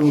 2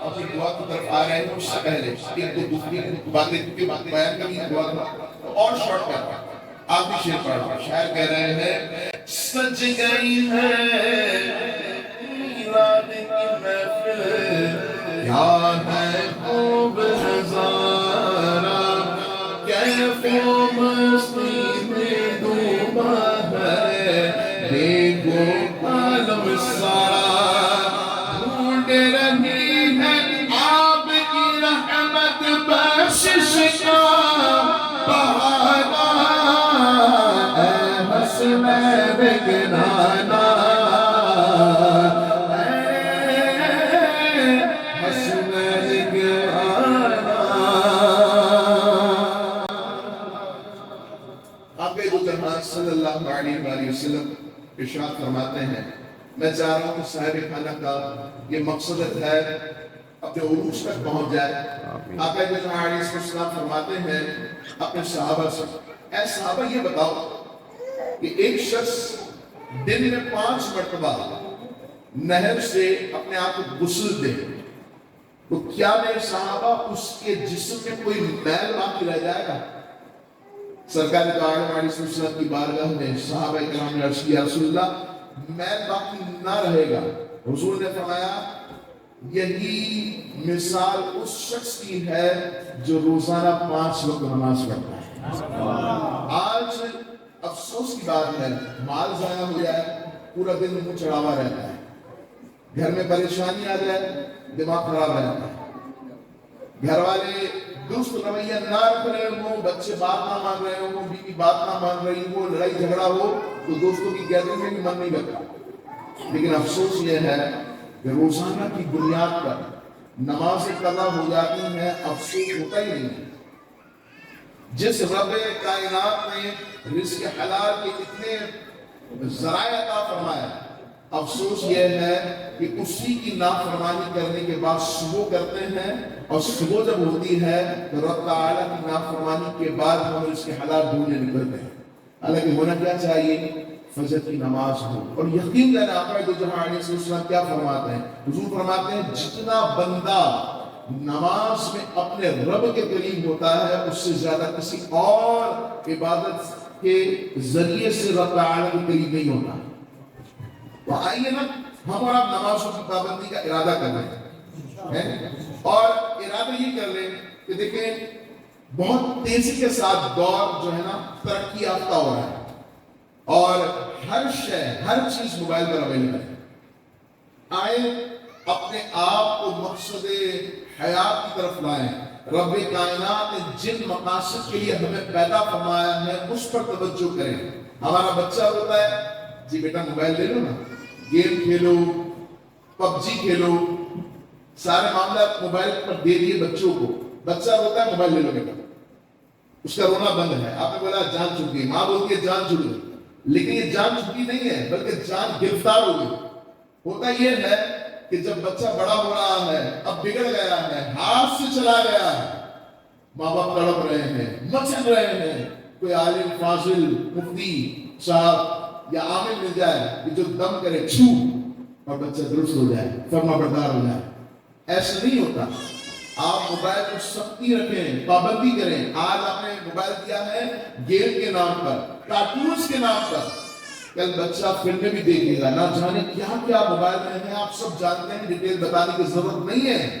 اپنی دعا کی طرف آ رہے ہیں اس سے پہلے ایک دو دوسری باتیں کیونکہ بیان کرنی ہے دعا کا اور شارٹ کر آپ بھی شعر پڑھ رہے شاعر کہہ رہے ہیں سج گئی ہے میلاد کی محفل کیا ہے خوب نظارہ کیف و مستی میں ڈوبا ہے دیکھو عالم سارا ڈھونڈ رہی ہے آپ کی رحمت بخشش کا بہانا اے حسین بگنانا صلی اللہ علیہ وآلہ وسلم ارشاد فرماتے ہیں میں چاہ رہا ہوں کہ صاحب خانہ کا یہ مقصد ہے اپنے عروج تک پہنچ جائے آقا علیہ السلام فرماتے ہیں اپنے صحابہ سے اے صحابہ یہ بتاؤ کہ ایک شخص دن میں 5 مرتبہ نہر سے اپنے آپ کو غسل دے تو کیا میرے صحابہ اس کے جسم میں کوئی میل باقی رہ جائے گا؟ سرکار علیہ السلام کی بارگاہ میں صحابہ کرام نے عرض کیا رسول اللہ میل باقی نہ رہے گا حضور نے فرمایا یہی مثال اس شخص کی ہے جو روزانہ 5 وقت نماز پڑھتا ہے آج افسوس کی بات ہے مال ضائع ہو جائے پورا دن منہ چڑھاوا رہتا ہے گھر میں پریشانی آ جائے دماغ خراب رہتا ہے گھر والے درست رویہ نہ رکھ رہے ہوں بچے بات نہ مان رہے ہوں بیوی بات نہ مان رہی ہو لڑائی جھگڑا ہو تو دوستوں کی گیدرنگ میں بھی من نہیں لگتا لیکن افسوس یہ ہے کہ روزانہ کی بنیاد پر نماز قضا ہو جاتی ہے افسوس ہوتا ہی نہیں ہے جس رب کائنات نے رزق حلال کے اتنے ذرائع عطا فرمایا افسوس یہ ہے کہ اسی کی نافرمانی کرنے کے بعد صبح کرتے ہیں اور صبح جب ہوتی ہے تو رب تعالیٰ کی نافرمانی کے بعد ہم اس کے حالات ڈھونڈنے نکلتے ہیں حالانکہ ہونا کیا چاہیے فجر کی نماز ہو اور یقین جانا آقا دو جہاں علیہ السلام کیا فرماتے ہیں حضور فرماتے ہیں جتنا بندہ نماز میں اپنے رب کے قریب ہوتا ہے اس سے زیادہ کسی اور عبادت کے ذریعے سے رب تعالیٰ کے قریب نہیں ہوتا تو آئیے نا ہم اور آپ نمازوں کی پابندی کا ارادہ کر رہے ہیں اور ارادہ یہ کر لیں کہ دیکھیں بہت تیزی کے ساتھ دور جو ہے نا ترقی یافتہ ہو رہا ہے اور ہر چیز موبائل پر اویلیبل ہے آئے اپنے آپ کو مقصد حیات کی طرف لائیں رب کائنات نے جن مقاصد کے لیے ہمیں پیدا فرمایا ہے اس پر توجہ کریں ہمارا بچہ ہوتا ہے جی بیٹا موبائل لے لو نا گیم کھیلو پب جی کھیلو سارے معاملات موبائل پر دے دیے بچوں کو بچہ روتا ہے موبائل لے لو بیٹا اس کا رونا بند ہے آپ نے بولا جان چھوٹ گئی ماں بولتی ہے جان چھوٹ گئی لیکن یہ جان چھوٹی نہیں ہے بلکہ جان گرفتار ہو گئی ہوتا یہ ہے کہ جب بچہ بڑا ہو رہا ہے اب بگڑ گیا ہے ہاتھ سے چلا گیا ہے ماں باپ تڑپ رہے ہیں مچل رہے ہیں کوئی عالم فاضل مفتی صاحب یا عامل مل جائے کہ جو دم کرے چھو اور بچہ درست ہو جائے فرما بردار ہو جائے ایسا نہیں ہوتا آپ موبائل کو سختی رکھیں پابندی کریں آج آپ نے موبائل دیا ہے گیم کے نام پر کارٹونز کے نام پر کل بچہ فلمیں بھی دیکھے گا نہ جانے کیا کیا موبائل میں ہے آپ سب جانتے ہیں ڈیٹیل بتانے کی ضرورت نہیں ہے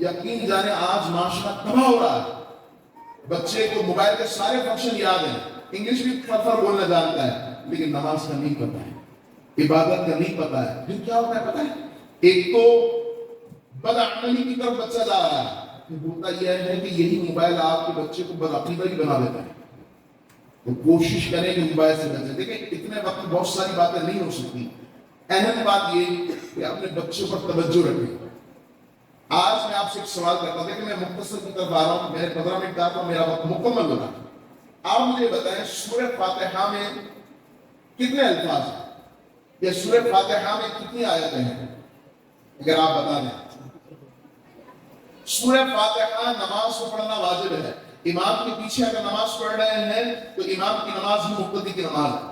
یقین جانے آج معاشرہ تباہ ہو رہا ہے بچے کو موبائل کے سارے فنکشن یاد ہیں انگلش بھی فر بولنا جانتا ہے لیکن نماز کا نہیں پتا ہے عبادت کا نہیں پتا ہے پھر کیا ہوتا ہے پتا ہے ایک تو بدعملی کی طرف بچہ جا رہا ہے ہوتا یہ ہے کہ یہی موبائل آپ کے بچے کو بدعقیدہ ہی بنا دیتا ہے تو کوشش کریں کہ موبائل سے بچے دیکھیں اتنے وقت میں بہت ساری باتیں نہیں ہو سکتی اہم بات یہ کہ اپنے بچوں پر توجہ رکھیں آج میں آپ سے ایک سوال کرتا ہوں دیکھیں میں مختصر کی طرف آ رہا ہوں میں 15 منٹ کا تو میرا وقت مکمل ہو رہا ہے آپ مجھے بتائیں سورہ فاتحہ میں کتنے الفاظ ہیں یا سورہ فاتحہ میں کتنی آیتیں ہیں اگر آپ بتا دیں سورہ فاتحہ نماز کو پڑھنا واجب ہے امام کے پیچھے اگر نماز پڑھ رہے ہیں تو امام کی نماز ہی مقتدی کی نماز ہے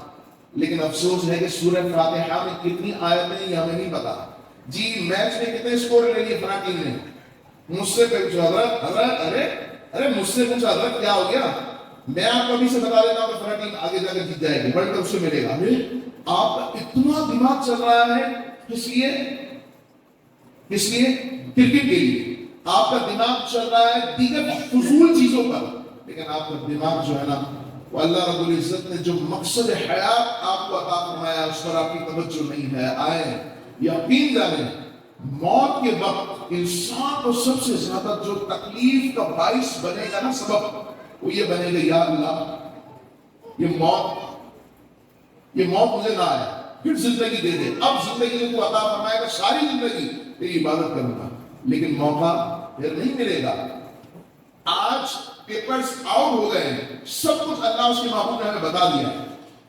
لیکن افسوس ہے کہ سورہ فاتحہ میں کتنی آیتیں یہ ہمیں نہیں پتا جی میچ میں کتنے اسکور لے لیے فلاں ٹیم نے, مجھ سے پوچھو حضرت, ارے مجھ سے پوچھو حضرت کیا ہو گیا, میں آپ کو ابھی سے بتا دیتا ہوں کہ فلاں ٹیم آگے جا کے جیت جائے گی, ورلڈ کپ سے ملے گا. آپ کا اتنا دماغ چل رہا ہے اس لیے کرکٹ کے لیے, آپ کا دماغ چل رہا ہے دیگر فضول چیزوں پر, لیکن آپ کا دماغ جو ہے نا وہ اللہ رب العزت نے جو مقصد حیات آپ کو عطا فرمایا اس پر آپ کی توجہ نہیں ہے. آئے یقین جانیں موت کے وقت انسان کو سب سے زیادہ جو تکلیف کا باعث بنے گا نا سبب, وہ یہ بنے گا یا اللہ یہ موت مجھے نہ آئے, پھر زندگی دے دے. اب زندگی کو عطا فرمائے گا ساری زندگی تیری عبادت کروں گا, لیکن موقع پھر نہیں ملے گا. آج پیپرز آؤٹ ہو گئے ہیں, سب کچھ اللہ اس کے معبود نے ہمیں بتا دیا,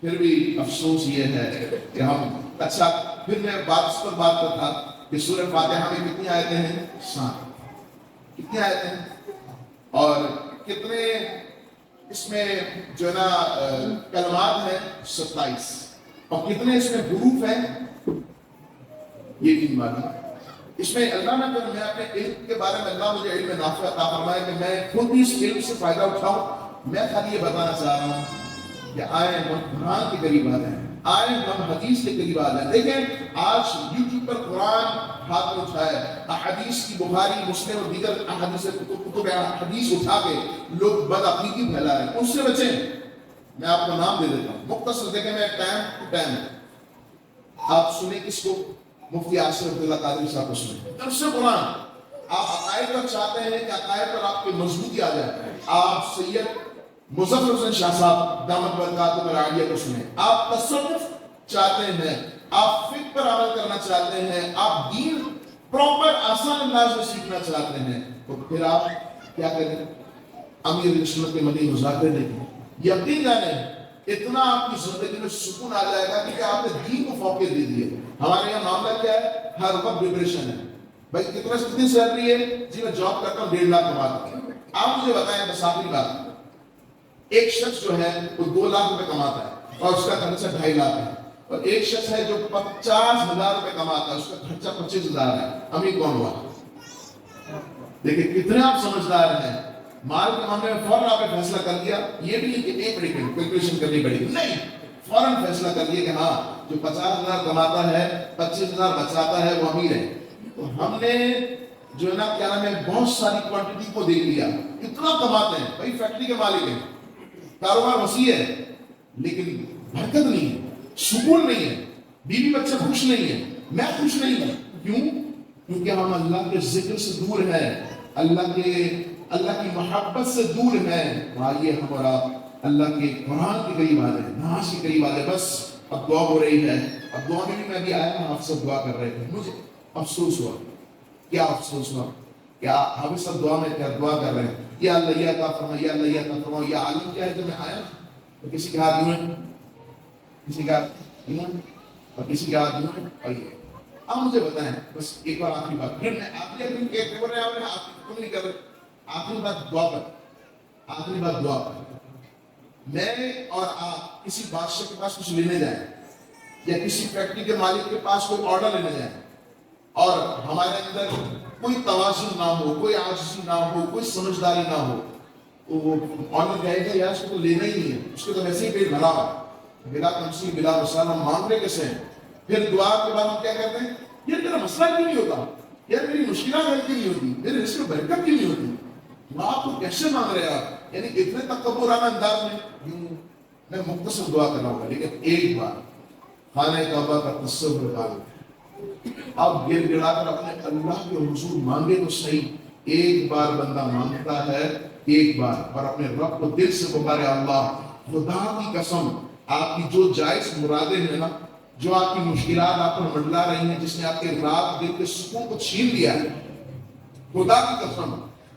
پھر بھی افسوس یہ ہے کہ ہم اچھا. پھر میں اس پر بات کرتا کہ سورہ فاتحہ میں کتنی آیتیں ہیں؟ 7. کتنی آیتیں ہیں اور کتنے اس میں جو ہے نا کلمات ہیں؟ 27. اور کتنے اس میں حروف ہیں؟ یہ 3 باتیں. اس میں اللہ نے میں اپنے علم کے بارے میں اللہ مجھے علم نافع عطا فرمائے کہ میں خود بھی اس علم سے فائدہ اٹھاؤں. میں خالی یہ بتانا چاہ رہا ہوں کہ آئیں ہم قرآن کے قریب آ جائیں, آئیں ہم حدیث کے قریب آ جائیں. دیکھیں آج یوٹیوب پر قرآن ہاتھ میں اٹھائے, احادیث کی بخاری مسلم اور دیگر احادیث کتب حدیث اٹھا کے لوگ بدعقیدگی پھیلا رہے ہیں. ان سے بچیں. میں آپ کو نام دے دیتا ہوں مختصر, دیکھیں میں ٹائم آپ سنیں کس کو؟ مفتی آصف عبداللہ قادری صاحب کو سنیں. درس قرآن. آپ عقائد پر چاہتے ہیں کہ عقائد پر آپ کی مضبوطی آ جائے, آپ سید مظفر حسین شاہ صاحب دامت برکاتہ العالیہ کو سنیں. آپ تصوف چاہتے ہیں, آپ فقہ پر عمل کرنا چاہتے ہیں, آپ دین پراپر آسان انداز میں سیکھنا چاہتے ہیں, تو پھر آپ کیا کریں؟ امیر سنت کے مدنی مذاکرے دیکھیں. یقین جانیں اتنا آپ کی زندگی میں سکون آ جائے گا کہ آپ نے دین کو فوقیت دے دی ہے. ہمارے یہاں معاملہ کیا ہے؟ ہر وقت ڈپریشن ہے. بھائی کتنی سیلری ہے؟ جی میں جاب کرتا ہوں 1.5 لاکھ کماتا ہوں. آپ مجھے بتائیں بس آخری بات, ایک شخص جو ہے وہ 2 لاکھ روپے کماتا ہے اور اس کا خرچہ 2.5 لاکھ ہے, اور ایک شخص ہے جو 50,000 روپے کماتا ہے, اس کا خرچہ 25,000 ہے. امیر کون ہوا؟ دیکھیں کتنے آپ سمجھدار ہیں. مال کے معاملے میں فوراً آپ نے فیصلہ کر دیا, یہ بھی کہ ایک منٹ کیلکولیشن کرنی پڑے گی, نہیں, فوراً فیصلہ کر دیا کہ ہاں جو 50,000 کماتا ہے 25,000 بچاتا ہے وہ امیر ہے. تو ہم نے جو ہے نا کیا نام ہے بہت ساری کوانٹٹی کو دیکھ لیا, اتنا کماتے ہیں, بھائی فیکٹری کے مالک ہیں, کاروبار وسیع ہے, لیکن برکت نہیں ہے, سکون نہیں ہے, بیوی بچہ خوش نہیں ہے, میں خوش نہیں ہوں. کیوں؟ کیونکہ ہم اللہ کے ذکر سے دور ہیں, اللہ کی محبت سے دور ہیں. آئیے ہم اور آپ اللہ کے قرآن کے قریب آ جائیں, نماز کے قریب آ جائیں. بس اب دعا ہو رہی ہے, اب دعا میں بھی میں بھی آیا ہوں, آپ سب دعا کر رہے تھے. مجھے افسوس ہوا, کیا افسوس ہوا, کیا ہم سب دعا میں کیا دعا کر رہے ہیں, یا اللہ یہ عطا فرما, یا اللہ یہ عطا فرما, یا عالم کیا ہے. جب میں آیا تو کسی کے ہاتھ یوں ہے, کسی کا یوں ہے, اور کسی کے ہاتھ یوں ہے, اور یہ. اب مجھے بتائیں بس ایک بار آخری بات, پھر میں آپ نے اپنی ایک پیپر ہے, آپ نے آپ نہیں کر رہے, آخری بات دعا پر, آخری بات دعا پر. میں اور آپ کسی بادشاہ کے پاس کچھ لینے جائیں یا کسی فیکٹری کے مالک کے پاس کوئی آرڈر لینے جائیں اور ہمارے اندر کوئی توازن نہ ہو, کوئی عاجزی نہ ہو, کوئی سمجھداری نہ ہو, تو وہ آرڈر کہے گا یار اس کو تو لینا ہی نہیں ہے, اس کو تو ویسے ہی پیٹ بھرا ہوا, بلا تمثیل بلا مثال. ہم مانگ رہے کیسے ہیں؟ پھر دعا کے بعد ہم کیا کرتے ہیں, یار میرا مسئلہ کیوں نہیں ہوتا, یار میری مشکلات حل کیوں نہیں ہوتی, میرے رزق میں برکت کیوں نہیں ہوتی. آپ کو کیسے مانگ رہے ہیں آپ, یعنی اتنے تکبرانہ انداز میں. میں مختصر دعا کر رہا ہوں, لیکن ایک بار خانہ کعبہ کا تصور کرو, اب گر گڑا کر اپنے اللہ کے حضور مانگے تو صحیح. ایک بار بندہ مانگتا ہے, ایک بار, اور اپنے رب کو دل سے پکارے, اللہ خدا کی قسم آپ کی جو جائز مرادیں ہیں نا, جو آپ کی مشکلات آپ پر منڈلا رہی ہیں, جس نے آپ کے رات دل کے سکون کو چھین لیا ہے, خدا کی قسم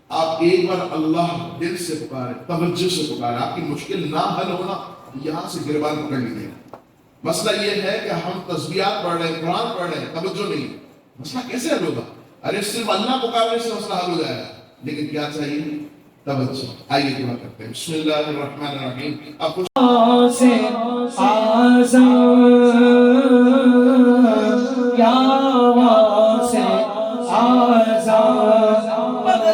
آپ ایک بار اللہ دل سے پکارے, توجہ سے پکارے. آپ کی مشکل نہ حل ہونا, یہاں سے گریبان پکڑ لیجیے. مسئلہ یہ ہے کہ ہم تسبیحات پڑھ رہے ہیں, قرآن پڑھ رہے ہیں, توجہ نہیں. مسئلہ کیسے حل ہوگا؟ ارے صرف اللہ پکارنے سے مسئلہ حل ہو جائے گا, لیکن کیا چاہیے؟ توجہ. آئیے دعا کرتے ہیں. بسم اللہ الرحمن الرحیم. آپ سے آزاد یا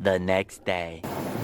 The next day.